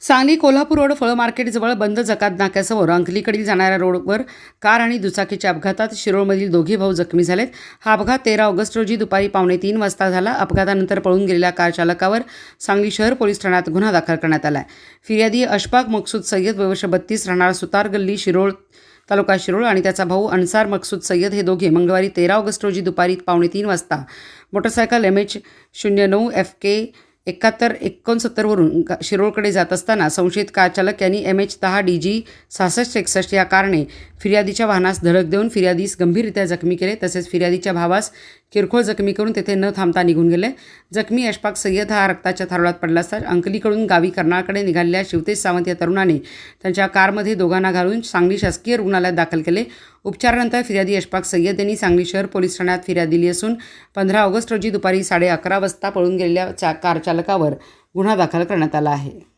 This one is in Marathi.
सांगली कोल्हापूर रोड फळ मार्केटजवळ बंद जकात नाक्यासमोर अंकलीकडील जाणाऱ्या रोडवर कार आणि दुचाकीच्या अपघातात शिरोळमधील दोघे भाऊ जखमी झालेत. हा अपघात 13 ऑगस्ट रोजी दुपारी 2:45 वाजता झाला. अपघातानंतर पळून गेलेल्या कार चालकावर सांगली शहर पोलीस ठाण्यात गुन्हा दाखल करण्यात आला आहे. फिर्यादी अशफाक मकसूद सय्यद वय 32 राहणार सुतार गल्ली शिरोळ तालुका शिरोळ आणि त्याचा भाऊ अन्सार मकसूद सय्यद हे दोघे मंगळवारी 13 ऑगस्ट रोजी दुपारी 2:45 वाजता मोटरसायकल MH09 FK 7169 वरून शिरोळकडे जात असताना संशयित कार चालक यांनी MH10 DG 6661 या कारने फिर्यादीच्या वाहनास धडक देऊन फिर्यादीस गंभीररित्या जखमी केले. तसेच फिर्यादीच्या भावास किरकोळ जखमी करून तेथे न थांबता निघून गेले. जखमी अशफाक सय्यद हा रक्ताच्या थारोळ्यात पडला असता अंकलीकडून गावी कर्नाळकडे निघालेल्या शिवतेज सावंत या तरुणाने त्यांच्या कारमध्ये दोघांना घालून सांगली शासकीय रुग्णालयात दाखल केले. उपचारानंतर फिर्यादी अशफाक सय्यद यांनी सांगली शहर पोलीस ठाण्यात फिर्याद दिली असून 15 ऑगस्ट रोजी दुपारी 11:30 वाजता पळून गेलेल्या कार चालकावर गुन्हा दाखल करण्यात आला आहे.